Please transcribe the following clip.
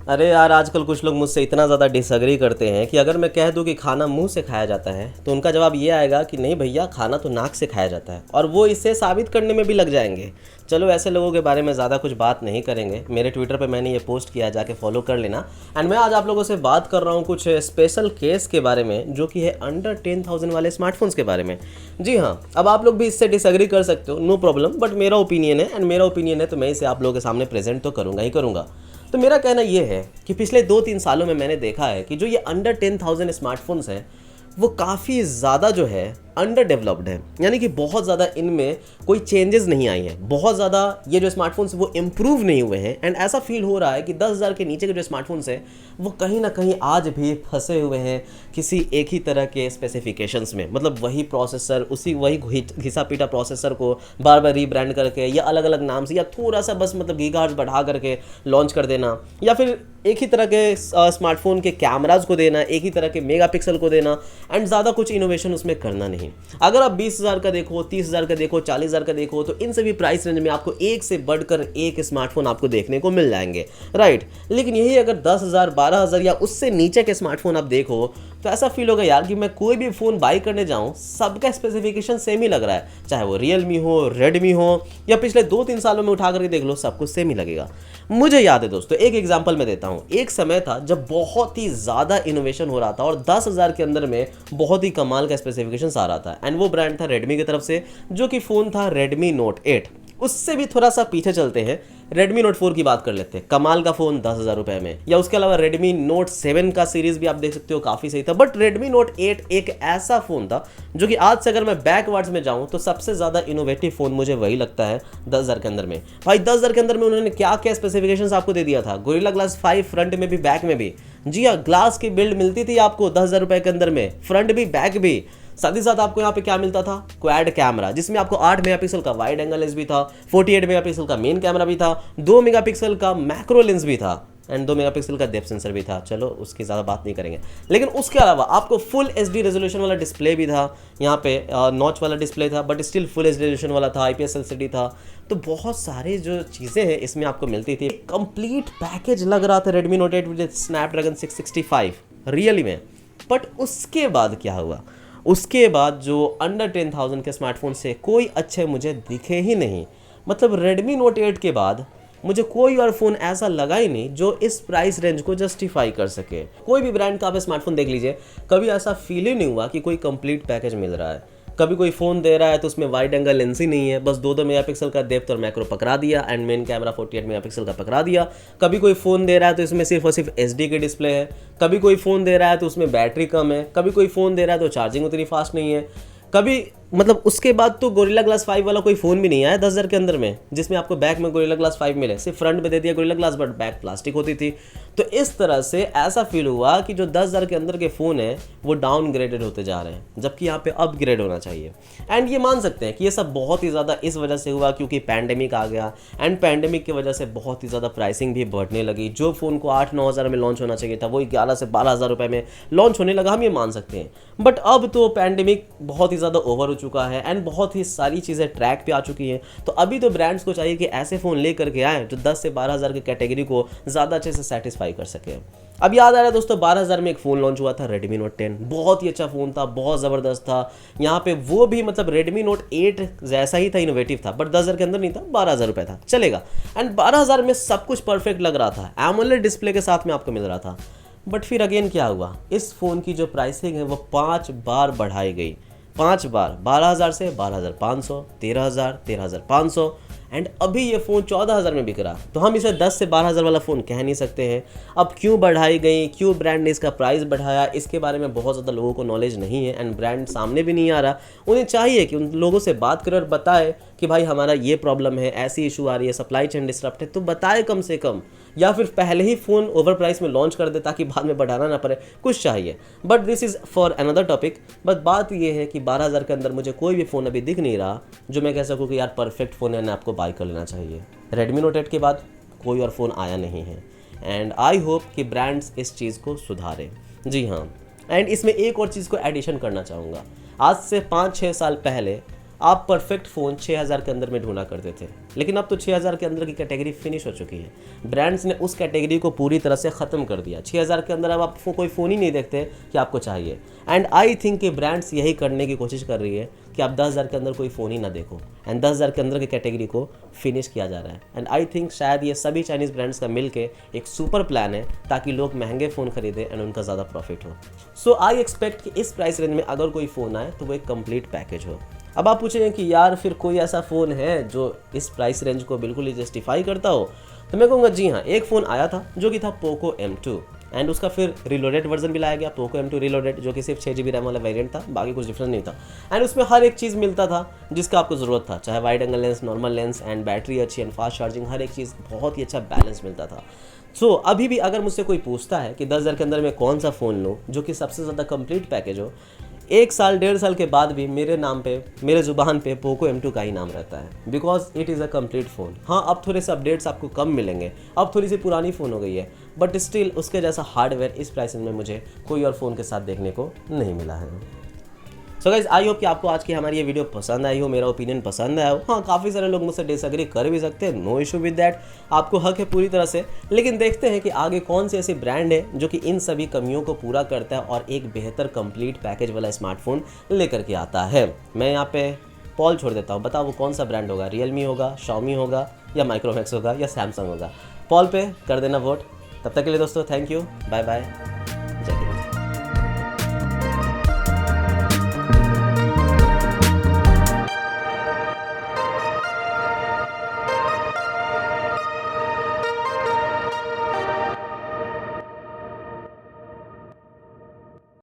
अरे यार, आजकल कुछ लोग मुझसे इतना ज़्यादा डिसएग्री करते हैं कि अगर मैं कह दूं कि खाना मुंह से खाया जाता है तो उनका जवाब ये आएगा कि नहीं भैया, खाना तो नाक से खाया जाता है, और वो इसे साबित करने में भी लग जाएंगे। चलो, ऐसे लोगों के बारे में ज़्यादा कुछ बात नहीं करेंगे। मेरे ट्विटर पे मैंने ये पोस्ट किया, जाके फॉलो कर लेना। एंड मैं आज आप लोगों से बात कर रहा हूँ कुछ स्पेशल केस के बारे में, जो कि है अंडर 10,000 वाले स्मार्टफोन्स के बारे में। जी हाँ, अब आप लोग भी इससे डिसएग्री कर सकते हो, नो प्रॉब्लम, बट मेरा ओपिनियन है, एंड मेरा ओपिनियन है तो मैं इसे आप लोगों के सामने प्रेजेंट तो करूँगा ही करूँगा। तो मेरा कहना ये है कि पिछले 2-3 सालों में मैंने देखा है कि जो ये अंडर 10,000 स्मार्टफोन्स हैं वो काफ़ी ज़्यादा जो है अंडर डेवलप्ड है। यानी कि बहुत ज़्यादा इनमें कोई चेंजेस नहीं आई हैं, बहुत ज़्यादा ये जो स्मार्टफोन्स वो इम्प्रूव नहीं हुए हैं। एंड ऐसा फील हो रहा है कि 10,000 के नीचे के जो स्मार्टफोन्स हैं वो कहीं ना कहीं आज भी फंसे हुए हैं किसी एक ही तरह के स्पेसिफिकेशंस में। मतलब वही प्रोसेसर, उसी वही घिसा पीटा प्रोसेसर को बार बार रीब्रांड करके या अलग अलग नाम से या थोड़ा सा बस मतलब गीगाहर्ट्ज़ बढ़ा करके लॉन्च कर देना, या फिर एक ही तरह के स्मार्टफोन के कैमराज को देना, एक ही तरह के मेगापिक्सल को देना, एंड ज़्यादा कुछ इनोवेशन उसमें करना नहीं। अगर आप 20,000 का देखो, 30,000 का देखो, 40,000 का देखो, तो इन सभी प्राइस रेंज में आपको एक से बढ़कर एक स्मार्टफोन आपको देखने को मिल जाएंगे, राइट। लेकिन यही अगर 10,000, 12,000 या उससे नीचे के स्मार्टफोन आप देखो तो ऐसा फील होगा यार कि मैं कोई भी फ़ोन बाई करने जाऊँ सबका स्पेसिफिकेशन सेम ही लग रहा है, चाहे वो रियलमी हो, रेडमी हो, या पिछले 2-3 सालों में उठा करके देख लो, सब कुछ सेम ही लगेगा। मुझे याद है दोस्तों, एक एग्जांपल मैं देता हूँ। एक समय था जब बहुत ही ज़्यादा इनोवेशन हो रहा था और 10,000 के अंदर में बहुत ही कमाल का स्पेसिफिकेशन आ रहा था, एंड वो ब्रांड था रेडमी की तरफ से, जो कि फ़ोन था रेडमी नोट 8। उससे भी थोड़ा सा पीछे चलते हैं, रेडमी नोट 4 की बात कर लेते हैं। कमाल का फ़ोन 10,000 रुपये में। या उसके अलावा रेडमी नोट 7 का सीरीज़ भी आप देख सकते हो, काफ़ी सही था। बट रेडमी नोट 8 एक ऐसा फ़ोन था जो कि आज से अगर मैं बैकवर्ड्स में जाऊं तो सबसे ज़्यादा इनोवेटिव फ़ोन मुझे वही लगता है 10,000 के अंदर में। भाई 10,000 के अंदर में उन्होंने क्या क्या स्पेसिफिकेशंस आपको दे दिया था। गोरिल्ला ग्लास 5 फ्रंट में भी बैक में भी, जी हाँ, ग्लास की बिल्ड मिलती थी आपको 10,000 रुपये के अंदर में, फ्रंट भी बैक भी। साथ ही साथ आपको यहाँ पे क्या मिलता था, क्वाड कैमरा, जिसमें आपको 8 मेगापिक्सल का वाइड एंगल लेंस भी था, 48 मेगापिक्सल का मेन कैमरा भी था, 2 मेगापिक्सल का मैक्रो लेंस भी था, एंड 2 मेगापिक्सल का डेप्थ सेंसर भी था। चलो उसकी ज़्यादा बात नहीं करेंगे। लेकिन उसके अलावा आपको फुल एचडी रेजोल्यूशन वाला डिस्प्ले भी था, यहाँ पे नॉच वाला डिस्प्ले था, but still full HD resolution वाला था, IPS LCD था। तो बहुत सारे जो चीज़ें हैं इसमें आपको मिलती थी। कंप्लीट पैकेज लग रहा था Redmi note 8 with Snapdragon 665 really में। बट उसके बाद क्या हुआ, उसके बाद जो अंडर 10,000 के स्मार्टफोन से कोई अच्छे मुझे दिखे ही नहीं। मतलब रेडमी नोट 8 के बाद मुझे कोई और फ़ोन ऐसा लगा ही नहीं जो इस प्राइस रेंज को जस्टिफाई कर सके। कोई भी ब्रांड का आप स्मार्टफोन देख लीजिए, कभी ऐसा फील ही नहीं हुआ कि कोई कंप्लीट पैकेज मिल रहा है। कभी कोई फ़ोन दे रहा है तो उसमें वाइड एंगल लेंस ही नहीं है, बस 2-2 मेगापिक्सल का डेप्थ और मैक्रो पकड़ा दिया, एंड मेन कैमरा 48 मेगापिक्सल का पकड़ा दिया। कभी कोई फ़ोन दे रहा है तो इसमें सिर्फ और सिर्फ SD की डिस्प्ले है। कभी कोई फ़ोन दे रहा है तो उसमें बैटरी कम है। कभी कोई फ़ोन दे रहा है तो चार्जिंग उतनी फास्ट नहीं है। कभी मतलब उसके बाद तो गोरिल्ला ग्लास 5 वाला कोई फ़ोन भी नहीं आया 10,000 के अंदर में, जिसमें आपको बैक में गोरिल्ला ग्लास 5 मिले। सिर्फ फ्रंट में दे दिया gorilla glass, but back plastic होती थी। तो इस तरह से ऐसा फील हुआ कि जो 10,000 के अंदर के फ़ोन हैं वो डाउनग्रेडेड होते जा रहे हैं, जबकि यहाँ पे अपग्रेड होना चाहिए। एंड ये मान सकते हैं कि ये सब बहुत ही ज़्यादा इस वजह से हुआ क्योंकि पैंडेमिक आ गया, एंड पैंडेमिक की वजह से बहुत ही ज़्यादा प्राइसिंग भी बढ़ने लगी। जो फ़ोन को 8-9 हज़ार में लॉन्च होना चाहिए था वो 11 से 12,000 रुपये में लॉन्च होने लगा, हम ये मान सकते हैं। बट अब तो पैंडेमिक बहुत ही ज़्यादा ओवर हो चुका है, एंड बहुत ही सारी चीज़ें ट्रैक पे आ चुकी हैं। तो अभी तो ब्रांड्स को चाहिए कि ऐसे फ़ोन ले करके आएँ जो 10 से 12,000 की कैटेगरी को ज़्यादा अच्छे से सेटिस्फाई कर सके। अब याद आ रहा है दोस्तों, 12,000 में एक फ़ोन लॉन्च हुआ था रेडमी नोट 10। बहुत ही अच्छा फ़ोन था, बहुत ज़बरदस्त था। यहाँ पे वो भी मतलब रेडमी नोट 8 जैसा ही था, इनोवेटिव था, बट 10,000 के अंदर नहीं था, 12,000 रुपये था, चलेगा। एंड 12,000 में सब कुछ परफेक्ट लग रहा था, एमोलेड डिस्प्ले के साथ में आपको मिल रहा था। बट फिर अगेन क्या हुआ, इस फ़ोन की जो प्राइसिंग है वो 5 बार बढ़ाई गई, 5 बार, 12,000 से 12,500, 13,000, 13,500, एंड अभी ये फ़ोन 14,000 में बिक रहा। तो हम इसे 10 से 12,000 वाला फ़ोन कह नहीं सकते हैं। अब क्यों बढ़ाई गई, क्यों ब्रांड ने इसका प्राइस बढ़ाया, इसके बारे में बहुत ज़्यादा लोगों को नॉलेज नहीं है, एंड ब्रांड सामने भी नहीं आ रहा। उन्हें चाहिए कि उन लोगों से बात करें और बताए कि भाई हमारा ये प्रॉब्लम है, ऐसी इशू आ रही है, सप्लाई चेन डिस्टर्ब है, तो बताए कम से कम, या फिर पहले ही फ़ोन ओवर प्राइस में लॉन्च कर दे ताकि बाद में बढ़ाना ना पड़े, कुछ चाहिए। But this is for another topic. But बात ये है कि 12,000 के अंदर मुझे कोई भी फ़ोन अभी दिख नहीं रहा जो मैं कह सकूँ कि यार परफेक्ट फ़ोन है ना, आपको बाय कर लेना चाहिए। रेडमी नोट 8 के बाद कोई और फ़ोन आया नहीं है, एंड आई होप कि ब्रांड्स इस चीज़ को सुधारें। जी हाँ, एंड इसमें एक और चीज़ को एडिशन करना चाहूँगा। आज से 5-6 साल पहले आप परफेक्ट फ़ोन 6000 के अंदर में ढूंढा करते थे, लेकिन अब तो 6000 के अंदर की कैटेगरी फिनिश हो चुकी है। ब्रांड्स ने उस कैटेगरी को पूरी तरह से ख़त्म कर दिया। 6000 के अंदर अब आप कोई फ़ोन ही नहीं देखते कि आपको चाहिए। एंड आई थिंक कि ब्रांड्स यही करने की कोशिश कर रही है कि आप 10,000 के अंदर कोई फ़ोन ही ना देखो, एंड 10,000 के अंदर की कैटेगरी को फिनिश किया जा रहा है। एंड आई थिंक शायद ये सभी चाइनीज़ ब्रांड्स का मिल के एक सुपर प्लान है ताकि लोग महंगे फ़ोन खरीदें एंड उनका ज़्यादा प्रॉफिट हो। सो आई एक्सपेक्ट कि इस प्राइस रेंज में अगर कोई फ़ोन आए तो वो एक कंप्लीट पैकेज हो। अब आप पूछेंगे कि यार फिर कोई ऐसा फ़ोन है जो इस प्राइस रेंज को बिल्कुल ही जस्टिफाई करता हो, तो मैं कहूँगा जी हाँ, एक फ़ोन आया था जो कि था पोको M2, एंड उसका फिर रिलोडेड वर्जन भी लाया गया, पोको M2 रिलोडेड, जो कि सिर्फ 6GB रैम वाला वेरिएंट था, बाकी कुछ डिफरेंस नहीं था। एंड उसमें हर एक चीज़ मिलता था जिसका आपको ज़रूरत था, चाहे wide angle lens, normal lens, and battery अच्छी एंड फास्ट चार्जिंग, हर एक चीज़ बहुत ही अच्छा बैलेंस मिलता था। सो अभी भी अगर मुझसे कोई पूछता है कि 10,000 के अंदर मैं कौन सा फ़ोन लूँ जो कि सबसे ज़्यादा कंप्लीट पैकेज हो, 1 साल 1.5 साल के बाद भी मेरे नाम पे, मेरे ज़ुबान पे पोको M2 का ही नाम रहता है, because it is a complete phone. हाँ, अब थोड़े से अपडेट्स आपको कम मिलेंगे, अब थोड़ी सी पुरानी फ़ोन हो गई है, बट स्टिल उसके जैसा हार्डवेयर इस प्राइस में मुझे कोई और फ़ोन के साथ देखने को नहीं मिला है। सो गाइज, आई होप कि आपको आज की हमारी ये वीडियो पसंद आई हो, मेरा ओपिनियन पसंद आया हो। हाँ, काफ़ी सारे लोग मुझसे डिसएग्री कर भी सकते हैं, नो इशू विद दैट, आपको हक है पूरी तरह से। लेकिन देखते हैं कि आगे कौन सी ऐसी ब्रांड है जो कि इन सभी कमियों को पूरा करता है और एक बेहतर कंप्लीट पैकेज वाला स्मार्टफोन लेकर के आता है। मैं यहाँ पे पॉल छोड़ देता हूँ, बताओ वो कौन सा ब्रांड होगा, रियलमी होगा, शाओमी होगा, या माइक्रोमैक्स होगा, या सैमसंग होगा। पॉल पे कर देना वोट। तब तक के लिए दोस्तों, थैंक यू, बाय बाय।